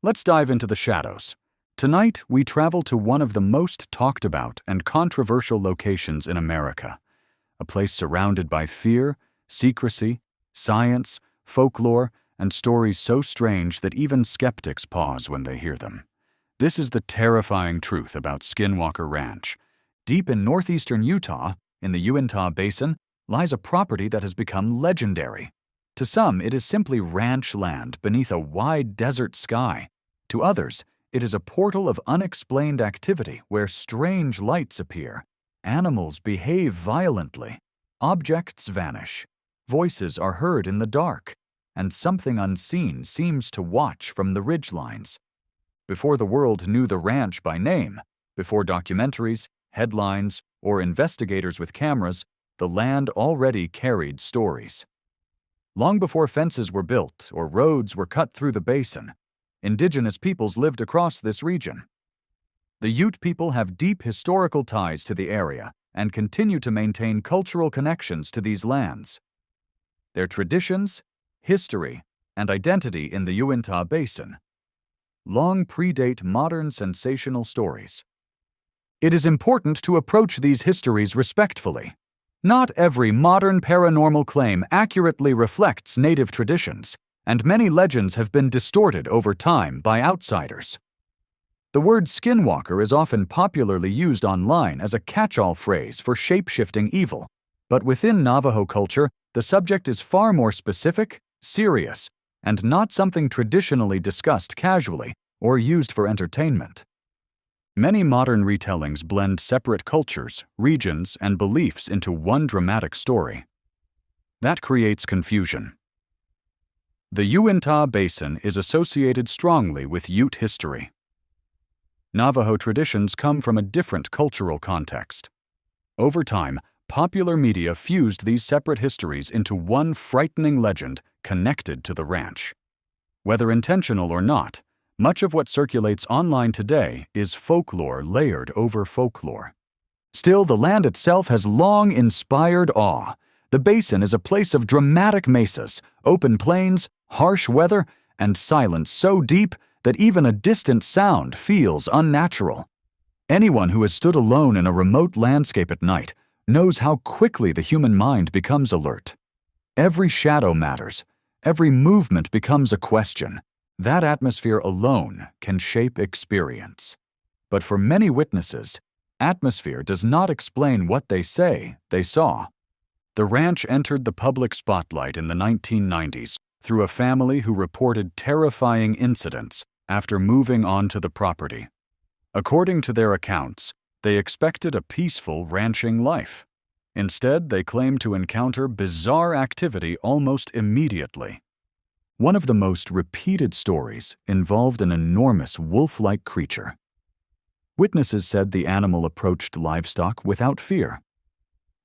Let's dive into the shadows. Tonight, we travel to one of the most talked about and controversial locations in America, a place surrounded by fear, secrecy, science, folklore, and stories so strange that even skeptics pause when they hear them. This is the terrifying truth about Skinwalker Ranch. Deep in northeastern Utah, in the Uintah Basin, lies a property that has become legendary. To some, it is simply ranch land beneath a wide desert sky. To others, it is a portal of unexplained activity where strange lights appear, animals behave violently, objects vanish, voices are heard in the dark, and something unseen seems to watch from the ridgelines. Before the world knew the ranch by name, before documentaries, headlines, or investigators with cameras, the land already carried stories. Long before fences were built or roads were cut through the basin, indigenous peoples lived across this region. The Ute people have deep historical ties to the area and continue to maintain cultural connections to these lands. Their traditions, history, and identity in the Uintah Basin long predate modern sensational stories. It is important to approach these histories respectfully. Not every modern paranormal claim accurately reflects native traditions, and many legends have been distorted over time by outsiders. The word skinwalker is often popularly used online as a catch-all phrase for shape-shifting evil, but within Navajo culture, the subject is far more specific, serious, and not something traditionally discussed casually or used for entertainment. Many modern retellings blend separate cultures, regions, and beliefs into one dramatic story. That creates confusion. The Uintah Basin is associated strongly with Ute history. Navajo traditions come from a different cultural context. Over time, popular media fused these separate histories into one frightening legend connected to the ranch. Whether intentional or not, much of what circulates online today is folklore layered over folklore. Still, the land itself has long inspired awe. The basin is a place of dramatic mesas, open plains, harsh weather, and silence so deep that even a distant sound feels unnatural. Anyone who has stood alone in a remote landscape at night knows how quickly the human mind becomes alert. Every shadow matters. Every movement becomes a question. That atmosphere alone can shape experience. But for many witnesses, atmosphere does not explain what they say they saw. The ranch entered the public spotlight in the 1990s through a family who reported terrifying incidents after moving onto the property. According to their accounts, they expected a peaceful ranching life. Instead, they claimed to encounter bizarre activity almost immediately. One of the most repeated stories involved an enormous wolf-like creature. Witnesses said the animal approached livestock without fear.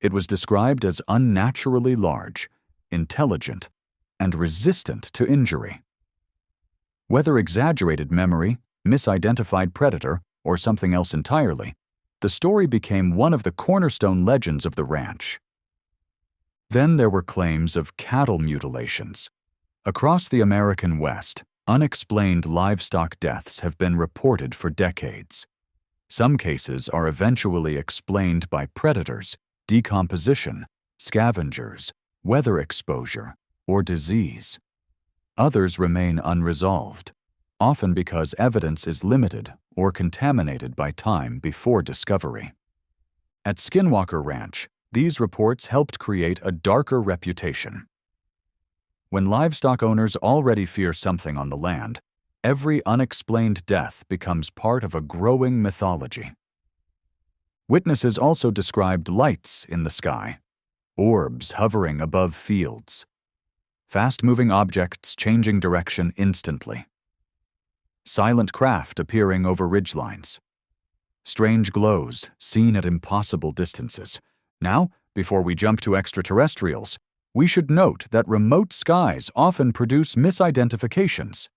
It was described as unnaturally large, intelligent, and resistant to injury. Whether exaggerated memory, misidentified predator, or something else entirely, the story became one of the cornerstone legends of the ranch. Then there were claims of cattle mutilations. Across the American West, unexplained livestock deaths have been reported for decades. Some cases are eventually explained by predators, decomposition, scavengers, weather exposure, or disease. Others remain unresolved, often because evidence is limited or contaminated by time before discovery. At Skinwalker Ranch, these reports helped create a darker reputation. When livestock owners already fear something on the land, every unexplained death becomes part of a growing mythology. Witnesses also described lights in the sky, orbs hovering above fields, fast-moving objects changing direction instantly, silent craft appearing over ridgelines, strange glows seen at impossible distances. Now, before we jump to extraterrestrials, we should note that remote skies often produce misidentifications.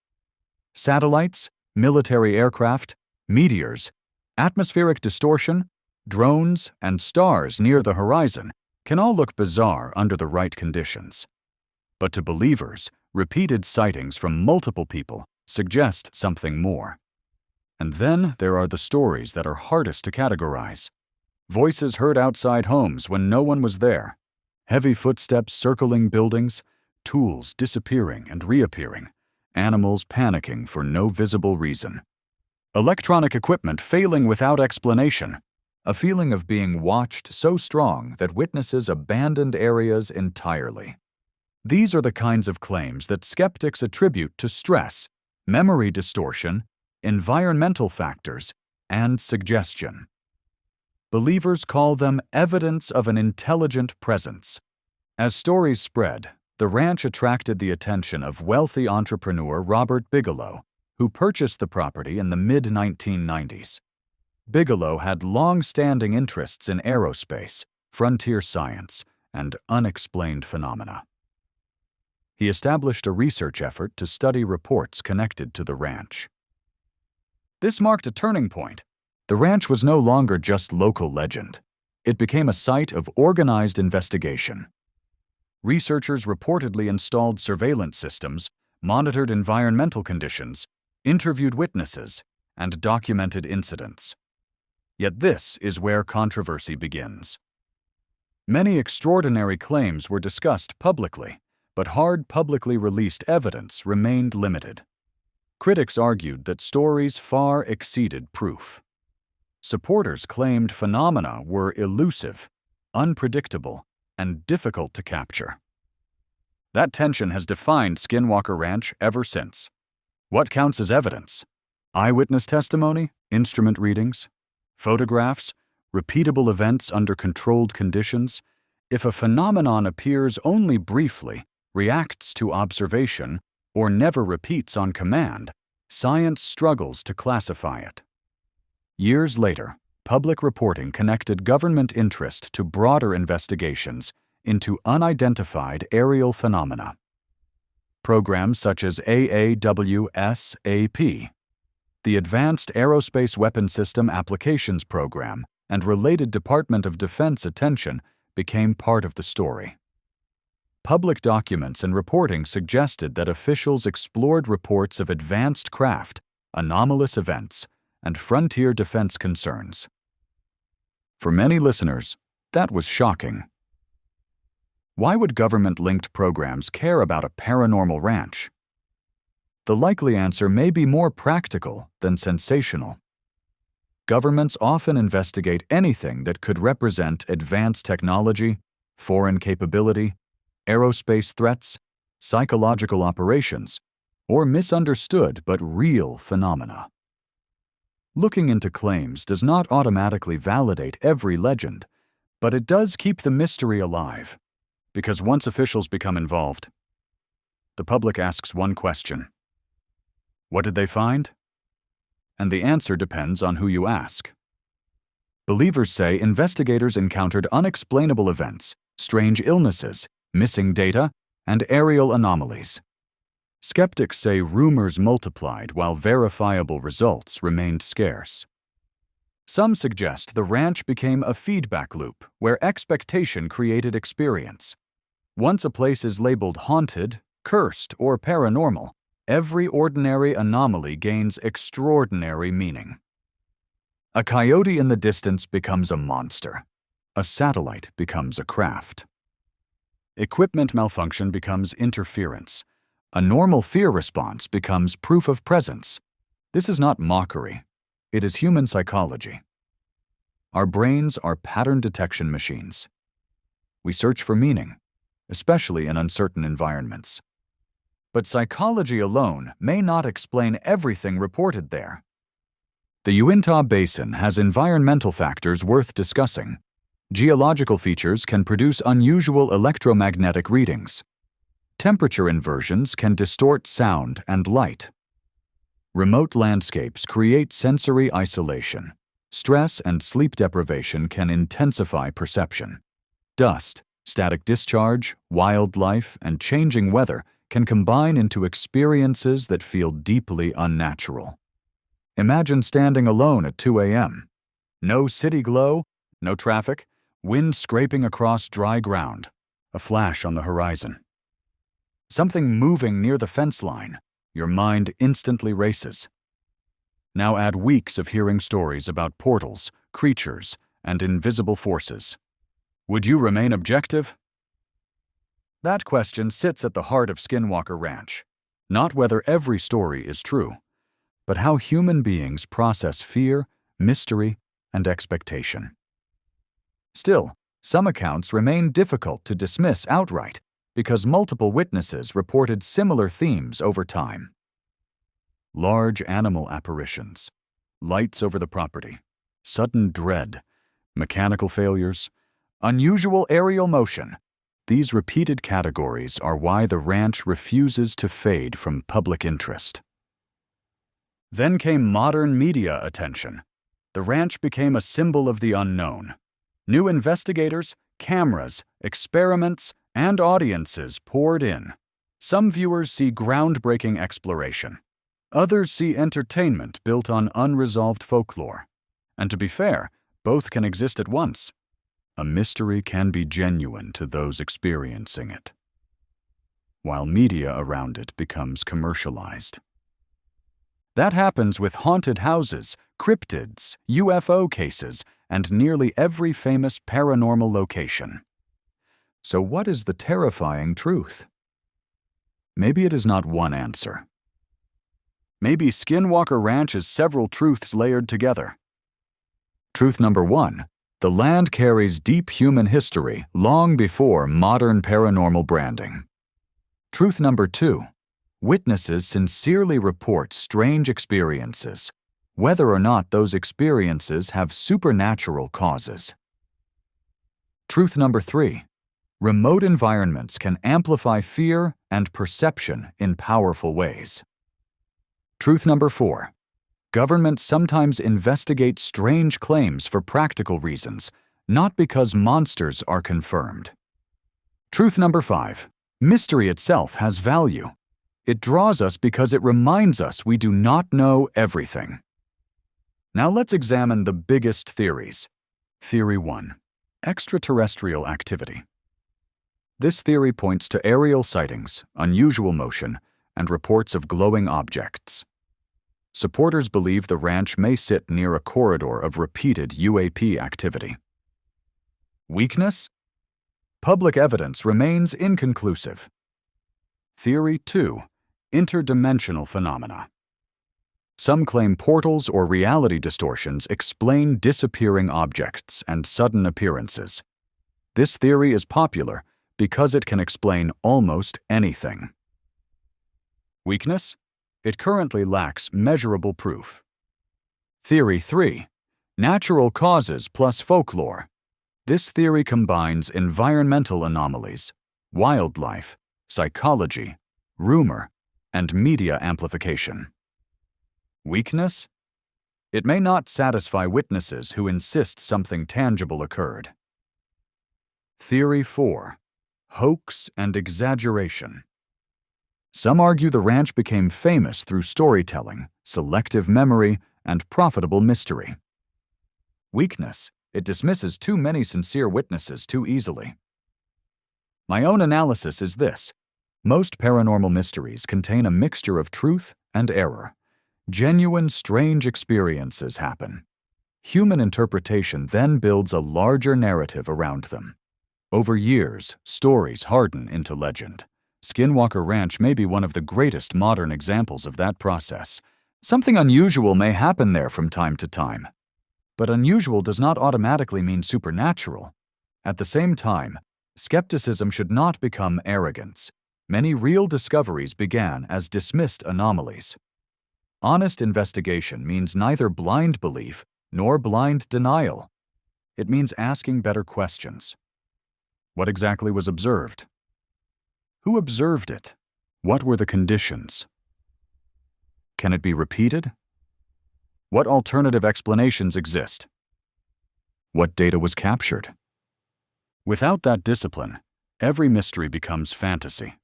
Satellites, military aircraft, meteors, atmospheric distortion, drones, and stars near the horizon can all look bizarre under the right conditions. But to believers, repeated sightings from multiple people suggest something more. And then there are the stories that are hardest to categorize. Voices heard outside homes when no one was there. Heavy footsteps circling buildings, tools disappearing and reappearing, animals panicking for no visible reason. Electronic equipment failing without explanation. A feeling of being watched so strong that witnesses abandoned areas entirely. These are the kinds of claims that skeptics attribute to stress, memory distortion, environmental factors, and suggestion. Believers call them evidence of an intelligent presence. As stories spread, the ranch attracted the attention of wealthy entrepreneur Robert Bigelow, who purchased the property in the mid-1990s. Bigelow had long-standing interests in aerospace, frontier science, and unexplained phenomena. He established a research effort to study reports connected to the ranch. This marked a turning point. The ranch was no longer just local legend. It became a site of organized investigation. Researchers reportedly installed surveillance systems, monitored environmental conditions, interviewed witnesses, and documented incidents. Yet this is where controversy begins. Many extraordinary claims were discussed publicly, but hard publicly released evidence remained limited. Critics argued that stories far exceeded proof. Supporters claimed phenomena were elusive, unpredictable, and difficult to capture. That tension has defined Skinwalker Ranch ever since. What counts as evidence? Eyewitness testimony, instrument readings, photographs, repeatable events under controlled conditions? If a phenomenon appears only briefly, reacts to observation, or never repeats on command, science struggles to classify it. Years later, public reporting connected government interest to broader investigations into unidentified aerial phenomena. Programs such as AAWSAP, the Advanced Aerospace Weapon System Applications Program, and related Department of Defense attention became part of the story. Public documents and reporting suggested that officials explored reports of advanced craft, anomalous events, and frontier defense concerns. For many listeners, that was shocking. Why would government-linked programs care about a paranormal ranch? The likely answer may be more practical than sensational. Governments often investigate anything that could represent advanced technology, foreign capability, aerospace threats, psychological operations, or misunderstood but real phenomena. Looking into claims does not automatically validate every legend, but it does keep the mystery alive, because once officials become involved, the public asks one question: what did they find? And the answer depends on who you ask. Believers say investigators encountered unexplainable events, strange illnesses, missing data, and aerial anomalies. Skeptics say rumors multiplied while verifiable results remained scarce. Some suggest the ranch became a feedback loop where expectation created experience. Once a place is labeled haunted, cursed, or paranormal, every ordinary anomaly gains extraordinary meaning. A coyote in the distance becomes a monster. A satellite becomes a craft. Equipment malfunction becomes interference. A normal fear response becomes proof of presence. This is not mockery. It is human psychology. Our brains are pattern detection machines. We search for meaning, especially in uncertain environments. But psychology alone may not explain everything reported there. The Uinta Basin has environmental factors worth discussing. Geological features can produce unusual electromagnetic readings. Temperature inversions can distort sound and light. Remote landscapes create sensory isolation. Stress and sleep deprivation can intensify perception. Dust, static discharge, wildlife, and changing weather can combine into experiences that feel deeply unnatural. Imagine standing alone at 2 a.m. No city glow, no traffic, wind scraping across dry ground, a flash on the horizon. Something moving near the fence line, Your mind instantly races. Now add weeks of hearing stories about portals, creatures, and invisible forces. Would you remain objective? That question sits at the heart of Skinwalker Ranch. Not whether every story is true, but how human beings process fear, mystery, and expectation. Still, some accounts remain difficult to dismiss outright because multiple witnesses reported similar themes over time. Large animal apparitions, lights over the property, sudden dread, mechanical failures, unusual aerial motion. These repeated categories are why the ranch refuses to fade from public interest. Then came modern media attention. The ranch became a symbol of the unknown. New investigators, cameras, experiments, and audiences poured in. Some viewers see groundbreaking exploration. Others see entertainment built on unresolved folklore. And to be fair, both can exist at once. A mystery can be genuine to those experiencing it, while media around it becomes commercialized. That happens with haunted houses, cryptids, UFO cases, and nearly every famous paranormal location. So what is the terrifying truth? Maybe it is not one answer. Maybe Skinwalker Ranch is several truths layered together. Truth number 1. The land carries deep human history long before modern paranormal branding. Truth number 2. Witnesses sincerely report strange experiences, whether or not those experiences have supernatural causes. Truth number 3. Remote environments can amplify fear and perception in powerful ways. Truth number 4. Governments sometimes investigate strange claims for practical reasons, not because monsters are confirmed. Truth number 5. Mystery itself has value. It draws us because it reminds us we do not know everything. Now let's examine the biggest theories. Theory 1. Extraterrestrial activity. This theory points to aerial sightings, unusual motion, and reports of glowing objects. Supporters believe the ranch may sit near a corridor of repeated UAP activity. Weakness? Public evidence remains inconclusive. Theory 2. Interdimensional phenomena. Some claim portals or reality distortions explain disappearing objects and sudden appearances. This theory is popular because it can explain almost anything. Weakness? It currently lacks measurable proof. Theory 3. Natural causes plus folklore. This theory combines environmental anomalies, wildlife, psychology, rumor, and media amplification. Weakness? It may not satisfy witnesses who insist something tangible occurred. Theory 4. Hoax and exaggeration. Some argue the ranch became famous through storytelling, selective memory, and profitable mystery. Weakness: it dismisses too many sincere witnesses too easily. My own analysis is this: most paranormal mysteries contain a mixture of truth and error. Genuine, strange experiences happen. Human interpretation then builds a larger narrative around them. Over years, stories harden into legend. Skinwalker Ranch may be one of the greatest modern examples of that process. Something unusual may happen there from time to time. But unusual does not automatically mean supernatural. At the same time, skepticism should not become arrogance. Many real discoveries began as dismissed anomalies. Honest investigation means neither blind belief nor blind denial. It means asking better questions. What exactly was observed? Who observed it? What were the conditions? Can it be repeated? What alternative explanations exist? What data was captured? Without that discipline, every mystery becomes fantasy.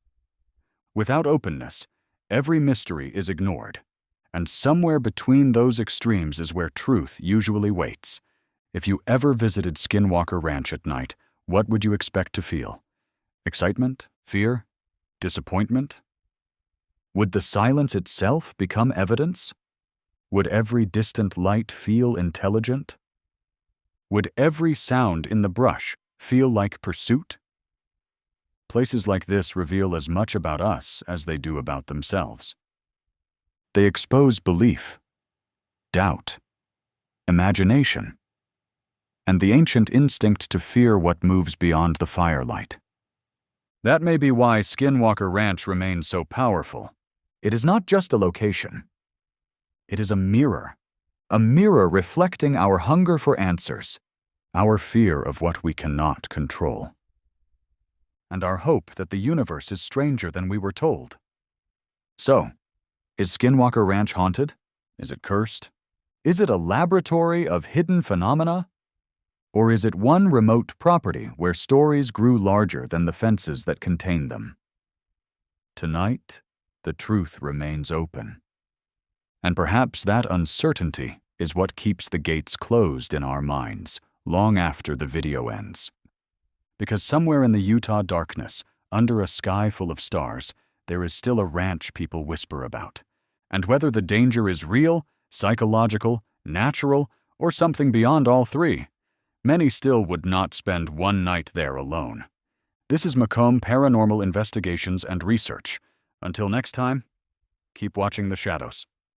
Without openness, every mystery is ignored. And somewhere between those extremes is where truth usually waits. If you ever visited Skinwalker Ranch at night, what would you expect to feel? Excitement? Fear? Disappointment? Would the silence itself become evidence? Would every distant light feel intelligent? Would every sound in the brush feel like pursuit? Places like this reveal as much about us as they do about themselves. They expose belief, doubt, imagination, and the ancient instinct to fear what moves beyond the firelight. That may be why Skinwalker Ranch remains so powerful. It is not just a location. It is a mirror reflecting our hunger for answers, our fear of what we cannot control, and our hope that the universe is stranger than we were told. So, is Skinwalker Ranch haunted? Is it cursed? Is it a laboratory of hidden phenomena? Or is it one remote property where stories grew larger than the fences that contain them? Tonight, the truth remains open. And perhaps that uncertainty is what keeps the gates closed in our minds long after the video ends. Because somewhere in the Utah darkness, under a sky full of stars, there is still a ranch people whisper about. And whether the danger is real, psychological, natural, or something beyond all three, many still would not spend one night there alone. This is Macomb Paranormal Investigations and Research. Until next time, keep watching the shadows.